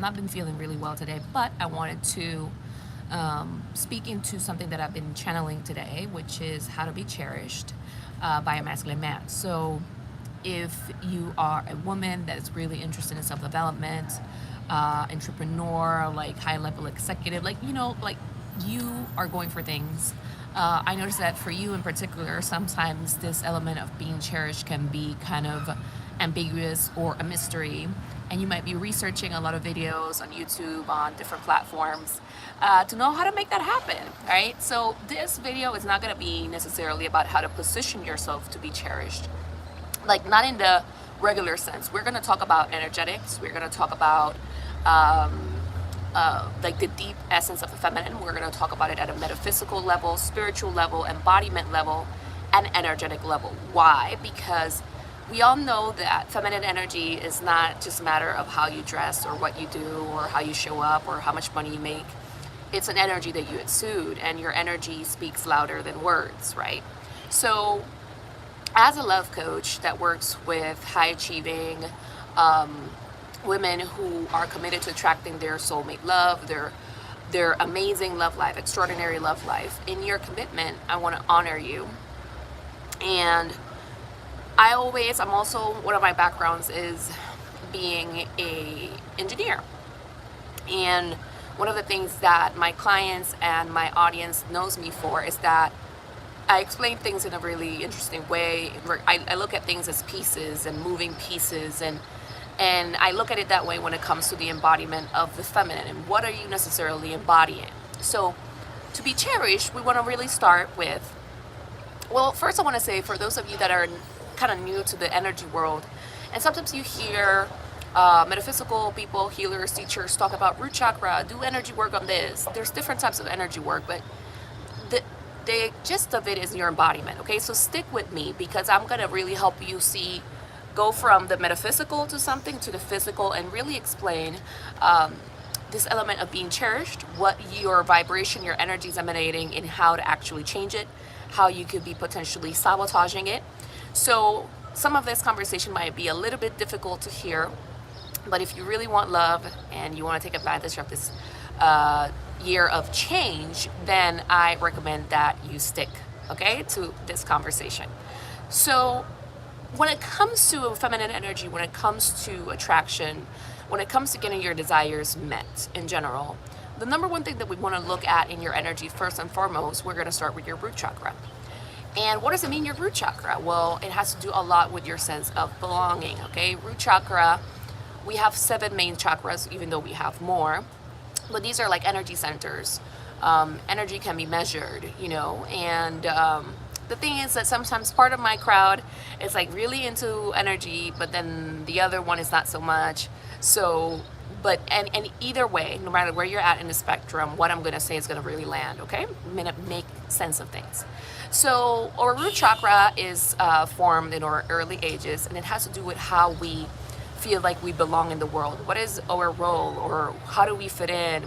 not been feeling really well today, but I wanted to speak into something that I've been channeling today, which is How to Be Cherished by a Masculine Man. So if you are a woman that is really interested in self-development, entrepreneur, like high-level executive, like, like you are going for things. I noticed that for you in particular, sometimes this element of being cherished can be kind of ambiguous or a mystery, and you might be researching a lot of videos on YouTube, on different platforms, to know how to make that happen, right? So this video is not going to be necessarily about how to position yourself to be cherished, like not in the regular sense. We're going to talk about energetics. We're going to talk about like the deep essence of the feminine. We're going to talk about it at a metaphysical level, spiritual level, embodiment level, and energetic level. Why? Because we all know that feminine energy is not just a matter of how you dress or what you do or how you show up or how much money you make. It's an energy that you exude, and your energy speaks louder than words, right? So as a love coach that works with high achieving women who are committed to attracting their soulmate love, their amazing love life, extraordinary love life, in your commitment, I want to honor you. And I'm also, one of my backgrounds is being a engineer. And one of the things that my clients and my audience knows me for is that I explain things in a really interesting way. I look at things as pieces and moving pieces, and I look at it that way when it comes to the embodiment of the feminine and what are you necessarily embodying. So to be cherished, we want to really start with, well, first I want to say, for those of you that are kind of new to the energy world, and sometimes you hear metaphysical people, healers, teachers talk about root chakra, do energy work on this. There's different types of energy work, but the gist of it is your embodiment. Okay, so stick with me, because I'm going to really help you go from the metaphysical to something to the physical, and really explain this element of being cherished, what your vibration, your energy is emanating, and how to actually change it, how you could be potentially sabotaging it. So some of this conversation might be a little bit difficult to hear, but if you really want love and you want to take advantage of this year of change, then I recommend that you stick, okay, to this conversation. So when it comes to feminine energy, when it comes to attraction, when it comes to getting your desires met in general, the number one thing that we want to look at in your energy, first and foremost, we're going to start with your root chakra. And what does it mean, your root chakra? Well, it has to do a lot with your sense of belonging, okay? Root chakra, we have 7 main chakras, even though we have more, but these are like energy centers. Energy can be measured, and the thing is that sometimes part of my crowd is like really into energy, but then the other one is not so much. So, and either way, no matter where you're at in the spectrum, what I'm going to say is going to really land, okay? I'm going to make sense of things. So our root chakra is formed in our early ages, and it has to do with how we feel like we belong in the world. What is our role, or how do we fit in?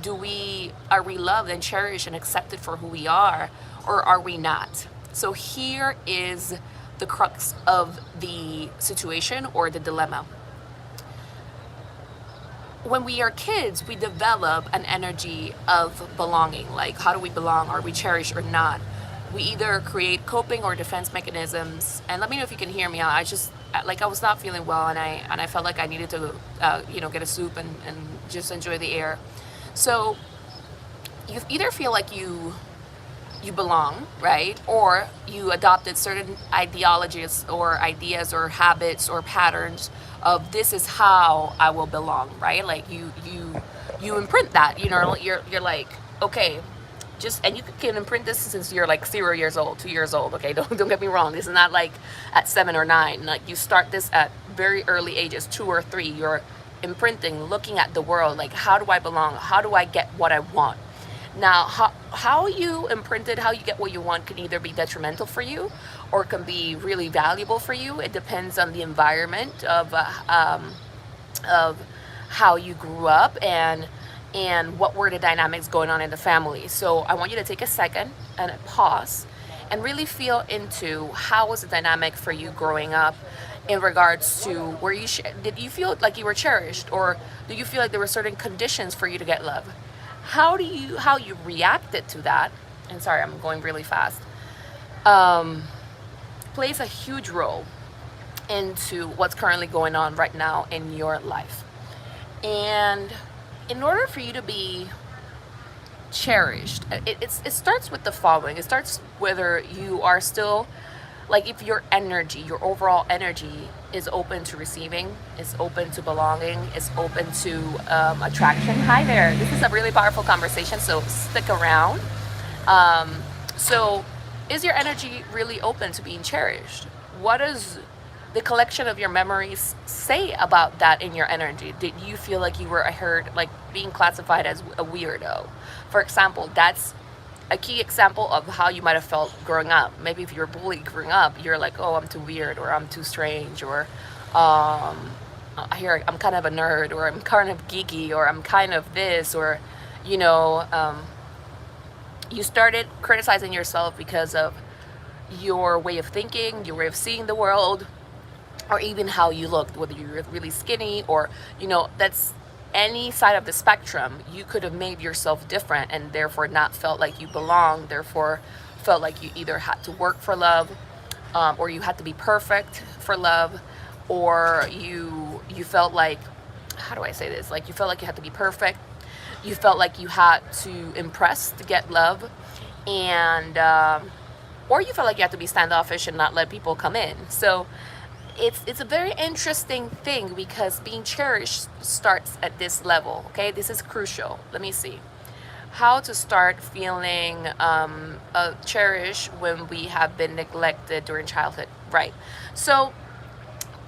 Are we loved and cherished and accepted for who we are, or are we not? So here is the crux of the situation, or the dilemma. When we are kids, we develop an energy of belonging. Like, how do we belong? Are we cherished or not? We either create coping or defense mechanisms. And let me know if you can hear me. I was not feeling well, and I felt like I needed to get a soup and just enjoy the air. So you either feel like you belong, right? Or you adopted certain ideologies or ideas or habits or patterns of, this is how I will belong, right? Like you imprint that, you're like, okay, and you can imprint this since you're like 0 years old, 2 years old, okay? Don't get me wrong. This is not like at 7 or 9. Like, you start this at very early ages, 2 or 3. You're imprinting, looking at the world, like, how do I belong? How do I get what I want? Now, how you imprinted, how you get what you want, can either be detrimental for you or can be really valuable for you. It depends on the environment of how you grew up and what were the dynamics going on in the family. So I want you to take a second and pause and really feel into how was the dynamic for you growing up, in regards to where did you feel like you were cherished, or do you feel like there were certain conditions for you to get love? How you reacted to that, and sorry, I'm going really fast, plays a huge role into what's currently going on right now in your life. And in order for you to be cherished, it starts with the following. It starts whether you are still, like, if your energy, your overall energy is open to receiving, is open to belonging, is open to attraction. Hi there. This is a really powerful conversation, so stick around. So is your energy really open to being cherished? What does the collection of your memories say about that in your energy? Did you feel like you were heard, like being classified as a weirdo? For example, that's a key example of how you might have felt growing up. Maybe if you were bullied growing up, you're like, oh, I'm too weird, or I'm too strange, or here I'm kind of a nerd, or I'm kind of geeky, or I'm kind of this, or you started criticizing yourself because of your way of thinking, your way of seeing the world, or even how you looked, whether you were really skinny, or that's any side of the spectrum. You could have made yourself different and therefore not felt like you belonged, therefore felt like you either had to work for love, or you had to be perfect for love, or you felt like, how do I say this, like you felt like you had to be perfect, you felt like you had to impress to get love, and or you felt like you had to be standoffish and not let people come in. So it's a very interesting thing, because being cherished starts at this level. Okay, this is crucial. Let me see how to start feeling cherished when we have been neglected during childhood. Right. So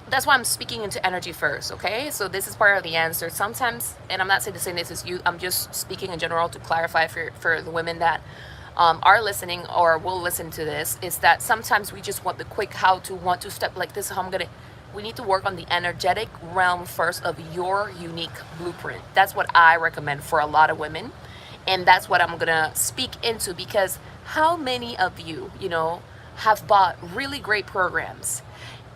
that's why I'm speaking into energy first. Okay, so this is part of the answer. Sometimes, and I'm not saying this is you, I'm just speaking in general to clarify for the women that are listening or will listen to this, is that sometimes we just want the quick how to, want to step, like, this is how I'm gonna. We need to work on the energetic realm first of your unique blueprint. That's what I recommend for a lot of women, and that's what I'm gonna speak into, because how many of you have bought really great programs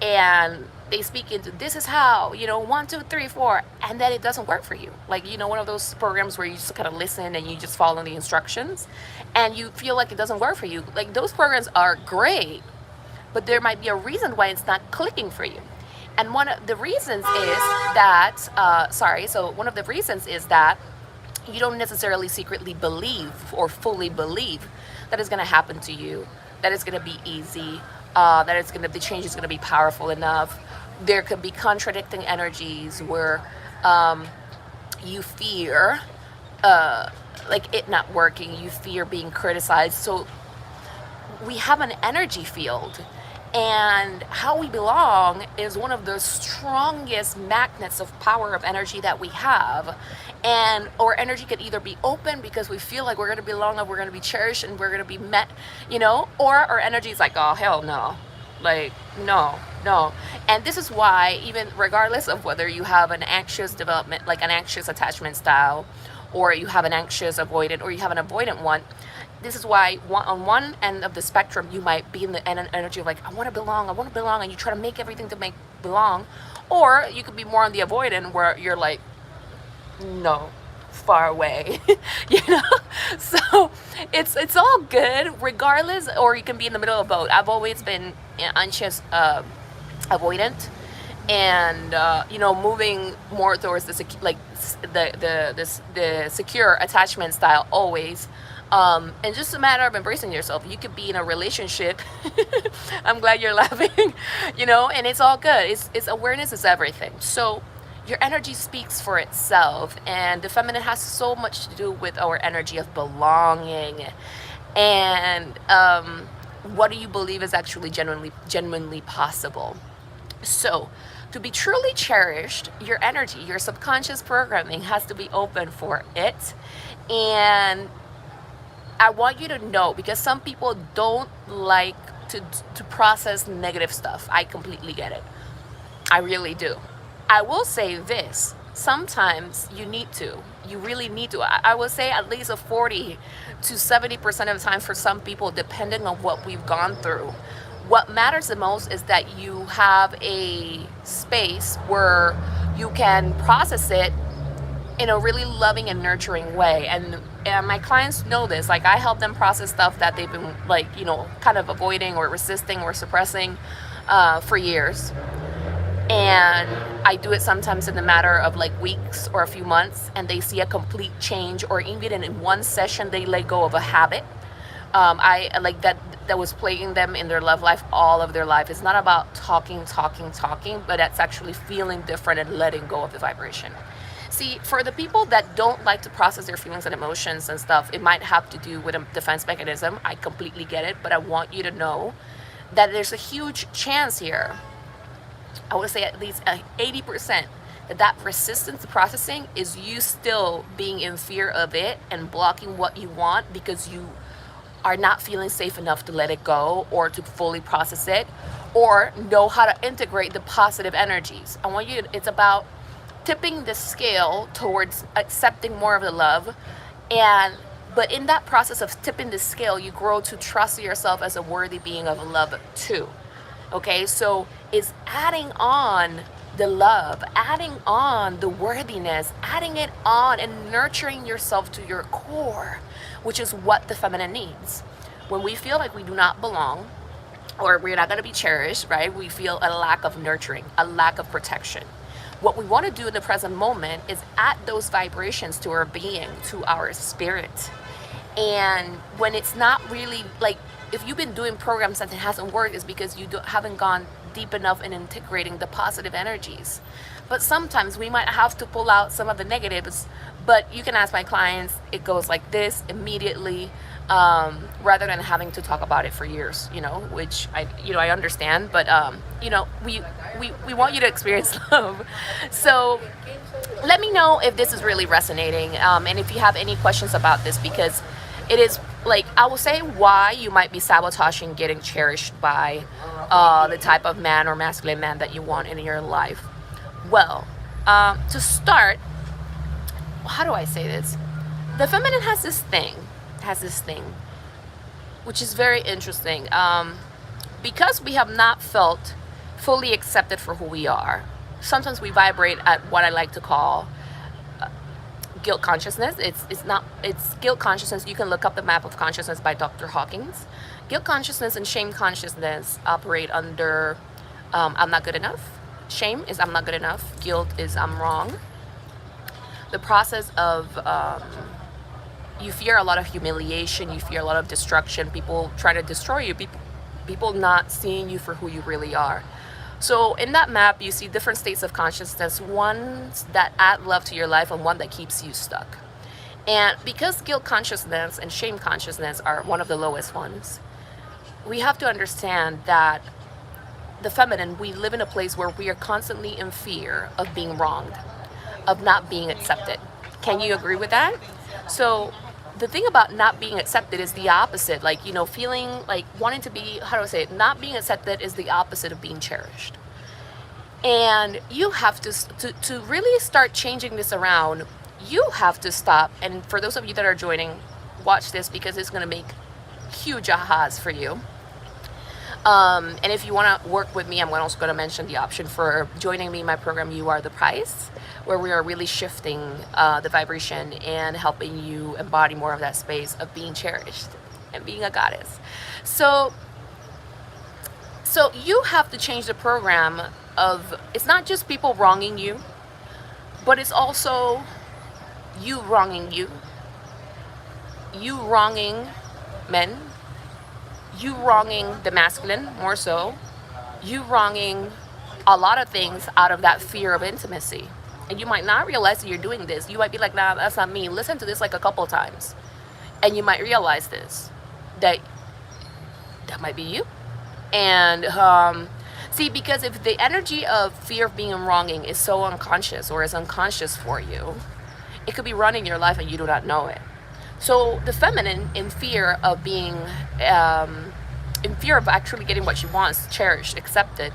and they speak into, this is how, 1, 2, 3, 4, and then it doesn't work for you. Like, one of those programs where you just kind of listen and you just follow the instructions and you feel like it doesn't work for you. Like, those programs are great, but there might be a reason why it's not clicking for you. And one of the reasons is that, one of the reasons is that you don't necessarily secretly believe or fully believe that it's going to happen to you, that it's going to be easy, that the change is going to be powerful enough. There could be contradicting energies where you fear like it not working, you fear being criticized. So we have an energy field, and how we belong is one of the strongest magnets of power of energy that we have. And our energy could either be open because we feel like we're going to belong and we're going to be cherished and we're going to be met, or our energy is like, oh, hell no. Like, no. And this is why, even regardless of whether you have an anxious development, like an anxious attachment style, or you have an anxious avoidant, or you have an avoidant one, this is why on one end of the spectrum, you might be in the energy of like, I want to belong, and you try to make everything to make belong. Or you could be more on the avoidant, where you're like, no, far away. So it's all good regardless. Or you can be in the middle of both. I've always been anxious avoidant, and moving more towards the secure attachment style always. And just a matter of embracing yourself. You could be in a relationship. I'm glad you're laughing. And it's all good. It's awareness is everything. So your energy speaks for itself, and the feminine has so much to do with our energy of belonging, and what do you believe is actually genuinely possible. So to be truly cherished, your energy, your subconscious programming has to be open for it. And I want you to know, because some people don't like to process negative stuff. I completely get it. I really do. I will say this, sometimes you really need to. I would say at least a 40 to 70% of the time for some people, depending on what we've gone through, What matters the most is that you have a space where you can process it in a really loving and nurturing way. And my clients know this. Like, I help them process stuff that they've been, like, kind of avoiding or resisting or suppressing for years. And I do it sometimes in the matter of like weeks or a few months, and they see a complete change, or even in one session they let go of a habit. I like that was plaguing them in their love life all of their life. It's not about talking, but it's actually feeling different and letting go of the vibration. See, for the people that don't like to process their feelings and emotions and stuff, it might have to do with a defense mechanism. I completely get it, but I want you to know that there's a huge chance here, I would say at least 80%, that resistance to processing is you still being in fear of it and blocking what you want because you are not feeling safe enough to let it go or to fully process it or know how to integrate the positive energies. I want you to, it's about tipping the scale towards accepting more of the love, but in that process of tipping the scale, you grow to trust yourself as a worthy being of love too. Okay, so it's adding on the love, adding on the worthiness, adding it on and nurturing yourself to your core, which is what the feminine needs. When we feel like we do not belong or we're not going to be cherished, right? We feel a lack of nurturing, a lack of protection. What we want to do in the present moment is add those vibrations to our being, to our spirit. And when it's not really like, if you've been doing programs that it hasn't worked, it's because you haven't gone deep enough in integrating the positive energies. But sometimes we might have to pull out some of the negatives, but you can ask my clients, it goes like this immediately, rather than having to talk about it for years, which I understand, but we want you to experience love. So let me know if this is really resonating, and if you have any questions about this, because it is, like, I will say why you might be sabotaging getting cherished by the type of man or masculine man that you want in your life. Well, to start, how do I say this? The feminine has this thing, which is very interesting. Because we have not felt fully accepted for who we are, sometimes we vibrate at what I like to call guilt consciousness. It's guilt consciousness. You can look up the map of consciousness by Dr. Hawkins. Guilt consciousness and shame consciousness operate under I'm not good enough. Shame is I'm not good enough. Guilt is I'm wrong. The process of you fear a lot of humiliation, you fear a lot of destruction, people try to destroy you, people not seeing you for who you really are. So in that map, you see different states of consciousness, ones that add love to your life and one that keeps you stuck. And because guilt consciousness and shame consciousness are one of the lowest ones, we have to understand that the feminine, we live in a place where we are constantly in fear of being wronged, of not being accepted. Can you agree with that? So the thing about not being accepted is the opposite. Like, feeling like wanting to be, how do I say it? Not being accepted is the opposite of being cherished. And you have to really start changing this around. You have to stop. And for those of you that are joining, watch this because it's going to make huge ahas for you. And if you want to work with me, I'm also going to mention the option for joining me in my program, You Are the Price, where we are really shifting the vibration and helping you embody more of that space of being cherished and being a goddess. So you have to change the program of, it's not just people wronging you, but it's also you wronging you wronging men, you wronging the masculine more so, you wronging a lot of things out of that fear of intimacy. And you might not realize that you're doing this. You might be like, nah, that's not me. Listen to this like a couple times. And you might realize this, that might be you. And see, because if the energy of fear of being wronging is so unconscious or is unconscious for you, it could be running your life and you do not know it. So the feminine, in fear of being, in fear of actually getting what she wants, cherished, accepted,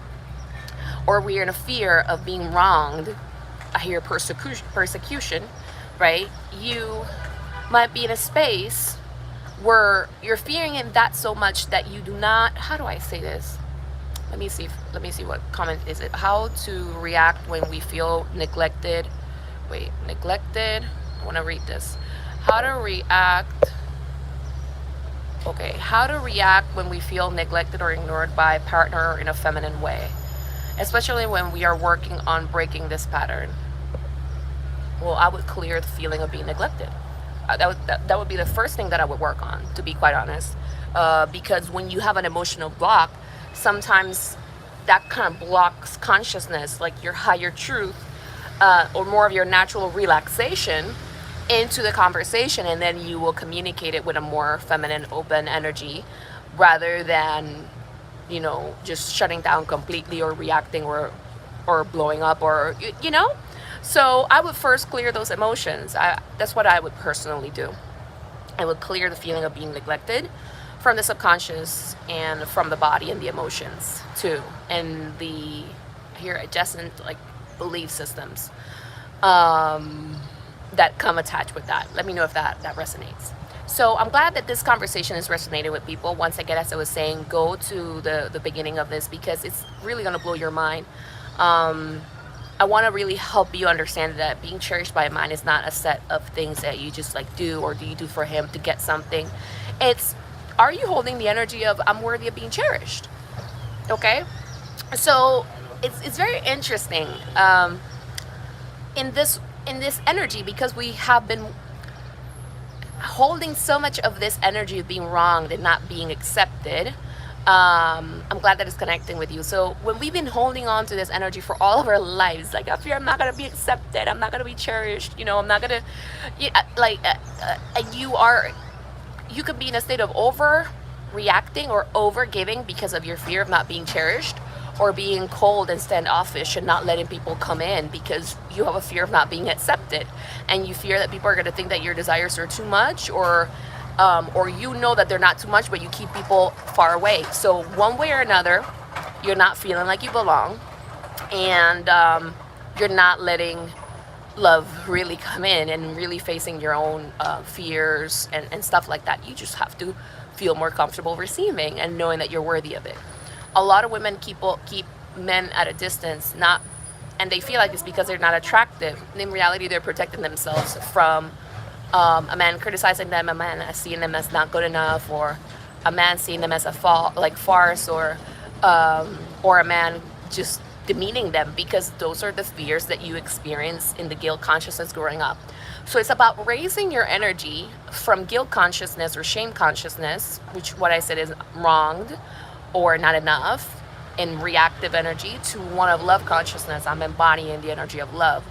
or we're in a fear of being wronged, I hear persecution, right? You might be in a space where you're fearing it that so much that you do not, how do I say this? Let me see what comment is it. How to react when we feel neglected. Wait, neglected. I want to read this. How to react. Okay, how to react when we feel neglected or ignored by a partner in a feminine way, especially when we are working on breaking this pattern. Well, I would clear the feeling of being neglected. That would be the first thing that I would work on, to be quite honest. Because when you have an emotional block, sometimes that kind of blocks consciousness, like your higher truth, or more of your natural relaxation into the conversation, and then you will communicate it with a more feminine, open energy rather than, just shutting down completely or reacting or blowing up or, So I would first clear those emotions. That's what I would personally do. I would clear the feeling of being neglected from the subconscious and from the body and the emotions too, and the adjacent belief systems that come attached with that. Let me know if that resonates. So I'm glad that this conversation has resonated with people. Once again, as I was saying, go to the beginning of this because it's really going to blow your mind. I want to really help you understand that being cherished by a man is not a set of things that you just do, or do you do for him to get something. It's, are you holding the energy of I'm worthy of being cherished? Okay? So it's very interesting in this energy, because we have been holding so much of this energy of being wronged and not being accepted. I'm glad that it's connecting with you. So when we've been holding on to this energy for all of our lives, I fear I'm not going to be accepted, I'm not going to be cherished, I'm not going to, you could be in a state of overreacting or over giving because of your fear of not being cherished, or being cold and standoffish and not letting people come in because you have a fear of not being accepted, and you fear that people are going to think that your desires are too much, or that they're not too much, but you keep people far away. So one way or another, you're not feeling like you belong, and you're not letting love really come in and really facing your own fears and stuff like that. You just have to feel more comfortable receiving and knowing that you're worthy of it. A lot of women keep men at a distance, and they feel like it's because they're not attractive. In reality, they're protecting themselves from a man criticizing them, a man seeing them as not good enough, or a man seeing them as a farce, or a man just demeaning them, because those are the fears that you experience in the guilt consciousness growing up. So it's about raising your energy from guilt consciousness or shame consciousness, which what I said is wronged or not enough, in reactive energy, to one of love consciousness. I'm embodying the energy of love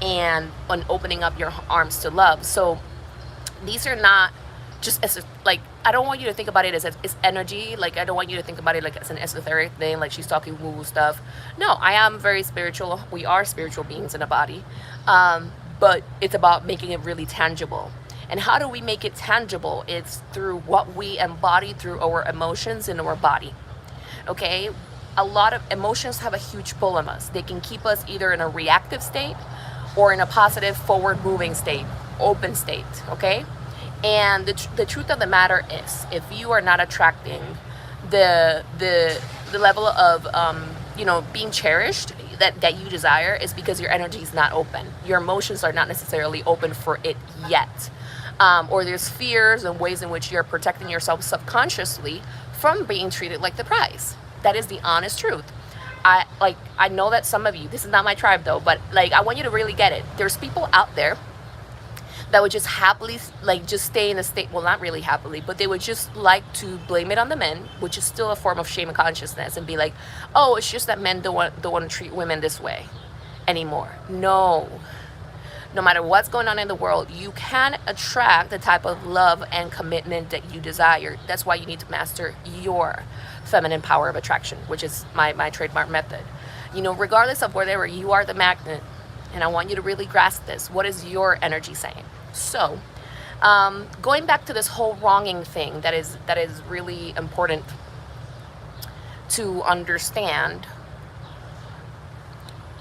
and on opening up your arms to love. So these are not just I don't want you to think about it as it's energy. I don't want you to think about it as an esoteric thing, like she's talking woo-woo stuff. No, I am very spiritual. We are spiritual beings in a body, but it's about making it really tangible. And how do we make it tangible? It's through what we embody through our emotions in our body. Okay? A lot of emotions have a huge pull on us. They can keep us either in a reactive state or in a positive forward moving state, open state. Okay? And the truth of the matter is, if you are not attracting the level of being cherished that you desire, is because your energy is not open. Your emotions are not necessarily open for it yet. Or there's fears and ways in which you're protecting yourself subconsciously from being treated like the prize. That is the honest truth. I know that some of you, this is not my tribe though, but I want you to really get it. There's people out there that would just happily just stay in a state, well, not really happily, but they would just like to blame it on the men, which is still a form of shame and consciousness, and be like, oh, it's just that men don't want to treat women this way anymore. No matter what's going on in the world, you can attract the type of love and commitment that you desire. That's why you need to master your feminine power of attraction, which is my trademark method. Regardless of whatever, you are the magnet, and I want you to really grasp this. What is your energy saying? So going back to this whole wronging thing, that is really important to understand.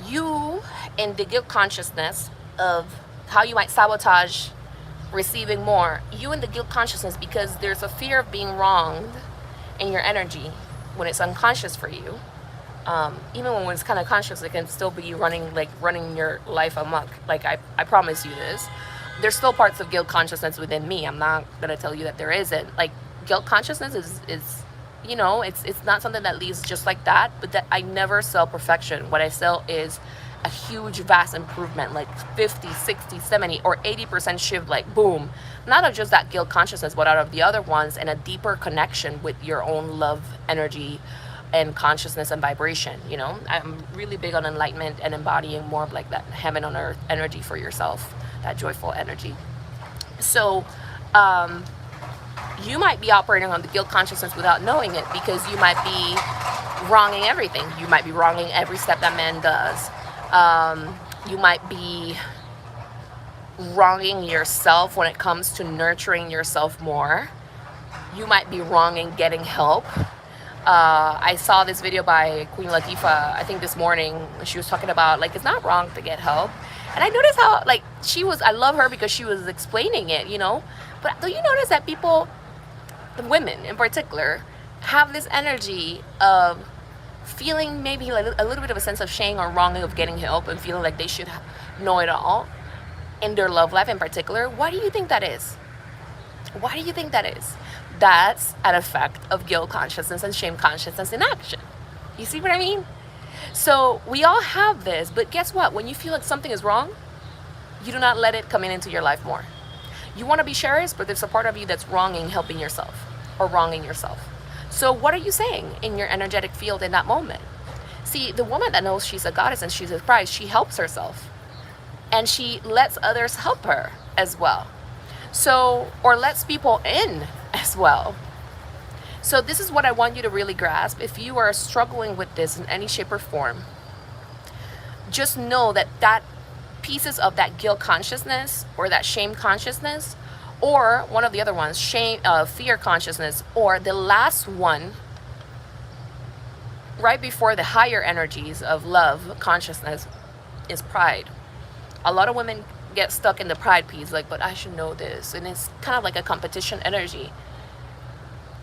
You, in the guilt consciousness of how you might sabotage receiving more, you in the guilt consciousness, because there's a fear of being wronged in your energy when it's unconscious for you, Even when it's kind of conscious, it can still be running your life amok. Like I promise you this. There's still parts of guilt consciousness within me. I'm not gonna tell you that there isn't. Like guilt consciousness is it's not something that leaves just like that. But that I never sell perfection. What I sell is a huge, vast improvement, like 50, 60, 70, or 80% shift, like boom. Not of just that guilt consciousness, but out of the other ones, and a deeper connection with your own love energy and consciousness and vibration. I'm really big on enlightenment and embodying more of like that heaven on earth energy for yourself, that joyful energy. So you might be operating on the guilt consciousness without knowing it, because you might be wronging everything. You might be wronging every step that man does. You might be wronging yourself when it comes to nurturing yourself more. You might be wronging getting help. I saw this video by Queen Latifah, I think this morning. She was talking about, like, it's not wrong to get help. And I noticed how, like, I love her because she was explaining it, But do you notice that people, women in particular, have this energy of feeling maybe like a little bit of a sense of shame or wronging of getting help, and feeling like they should know it all in their love life in particular? Why do you think that is? Why do you think that is? That's an effect of guilt consciousness and shame consciousness in action. You see what I mean? So we all have this, but guess what? When you feel like something is wrong, you do not let it come into your life more. You want to be cherished, but there's a part of you that's wronging helping yourself or wronging yourself. So what are you saying in your energetic field in that moment? See, the woman that knows she's a goddess and she's a prize, she helps herself. And she lets others help her as well. So, or lets people in as well. So this is what I want you to really grasp. If you are struggling with this in any shape or form, just know that pieces of that guilt consciousness or that shame consciousness, or one of the other ones, fear consciousness, or the last one, right before the higher energies of love consciousness, is pride. A lot of women get stuck in the pride piece, like, but I should know this. And it's kind of like a competition energy.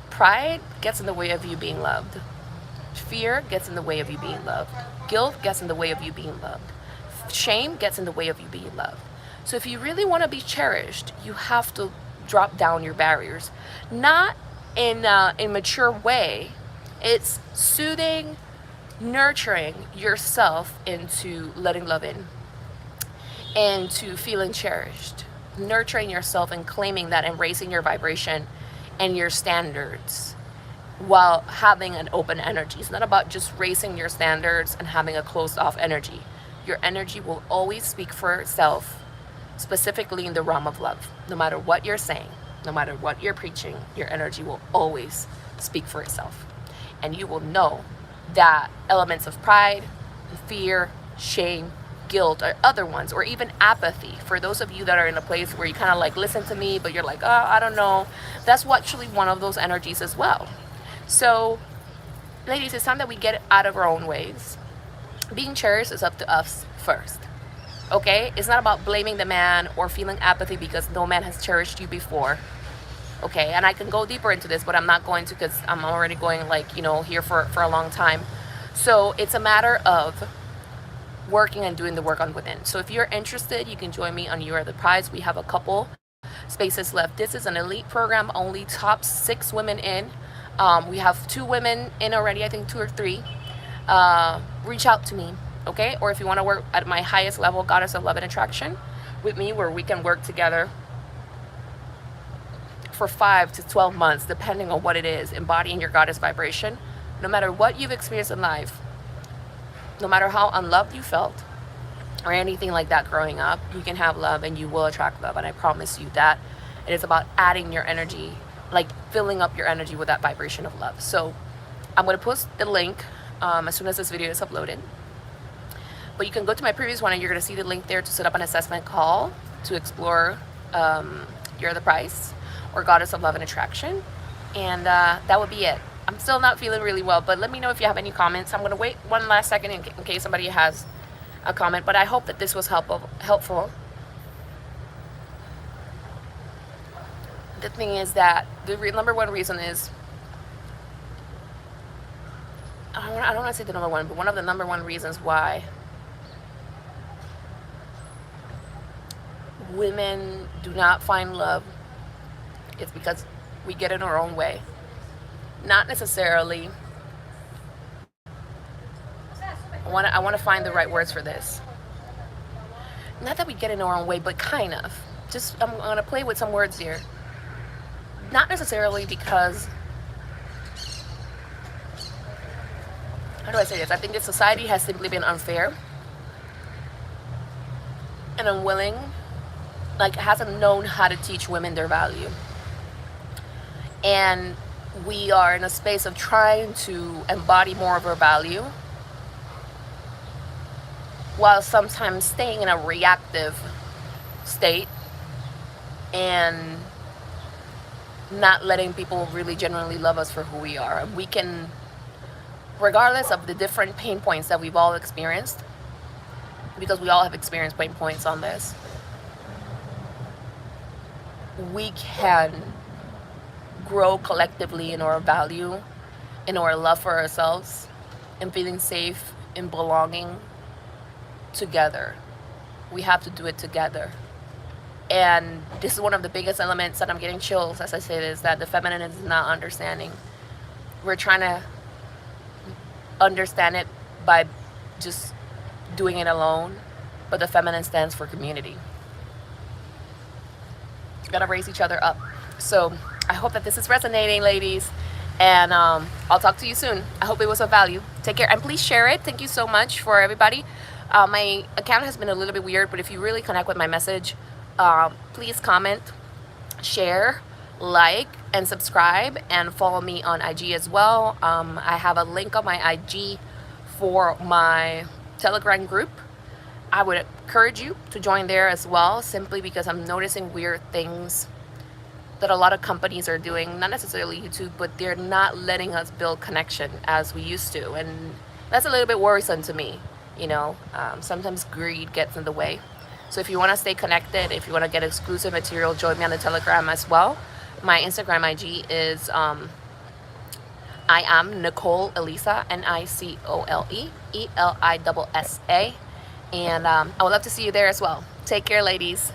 Pride gets in the way of you being loved. Fear gets in the way of you being loved. Guilt gets in the way of you being loved. Shame gets in the way of you being loved. So if you really want to be cherished, you have to drop down your barriers. Not in a mature way. It's soothing, nurturing yourself into letting love in, into feeling cherished. Nurturing yourself and claiming that, and raising your vibration and your standards while having an open energy. It's not about just raising your standards and having a closed off energy. Your energy will always speak for itself, specifically in the realm of love. No matter what you're saying, no matter what you're preaching, your energy will always speak for itself. And you will know that elements of pride, fear, shame, guilt, or other ones, or even apathy, for those of you that are in a place where you kind of like listen to me, but you're like, oh, I don't know, that's actually one of those energies as well. So, ladies, it's time that we get out of our own ways. Being cherished is up to us first. Okay? It's not about blaming the man or feeling apathy because no man has cherished you before. Okay? And I can go deeper into this, but I'm not going to, because I'm already going here for a long time. So it's a matter of working and doing the work on within. So if you're interested, you can join me on You Are the Prize. We have a couple spaces left. This is an elite program, only top 6 women in. We have 2 women in already, I think 2 or 3. Reach out to me, okay? Or if you want to work at my highest level, Goddess of Love and Attraction, with me, where we can work together for 5 to 12 months, depending on what it is, embodying your goddess vibration. No matter what you've experienced in life, no matter how unloved you felt or anything like that growing up, you can have love and you will attract love. And I promise you that it is about adding your energy, like filling up your energy with that vibration of love. So I'm going to post the link as soon as this video is uploaded. But you can go to my previous one and you're going to see the link there to set up an assessment call to explore You're the Prize or Goddess of Love and Attraction. And that would be it. I'm still not feeling really well, but let me know if you have any comments. I'm going to wait one last second in case somebody has a comment, but I hope that this was helpful. The thing is that the number one reason is, I don't want to say the number one, but one of the number one reasons why women do not find love is because we get in our own way. Not necessarily. I want to find the right words for this. Not that we get in our own way, but kind of. Just, I'm going to play with some words here. Not necessarily because, how do I say this? I think that society has simply been unfair and unwilling, like hasn't known how to teach women their value. And we are in a space of trying to embody more of our value while sometimes staying in a reactive state and not letting people really genuinely love us for who we are. And we can, regardless of the different pain points that we've all experienced, because we all have experienced pain points on this, we can grow collectively in our value, in our love for ourselves, in feeling safe, in belonging together. We have to do it together. And this is one of the biggest elements that I'm getting chills as I say this, that the feminine is not understanding. We're trying to understand it by just doing it alone, but the feminine stands for community. We gotta raise each other up. So I hope that this is resonating, ladies, and I'll talk to you soon. I hope it was of value. Take care, and please share it. Thank you so much for everybody. My account has been a little bit weird, but if you really connect with my message, please comment, share, like, and subscribe, and follow me on IG as well. I have a link on my IG for my Telegram group. I would encourage you to join there as well, simply because I'm noticing weird things that a lot of companies are doing, not necessarily YouTube, but they're not letting us build connection as we used to, and that's a little bit worrisome to me. You know, sometimes greed gets in the way. So if you want to stay connected, if you want to get exclusive material, join me on the Telegram as well. My Instagram IG is I am Nicole Elissa, NICOLE ELISSA, and I would love to see you there as well. Take care, ladies.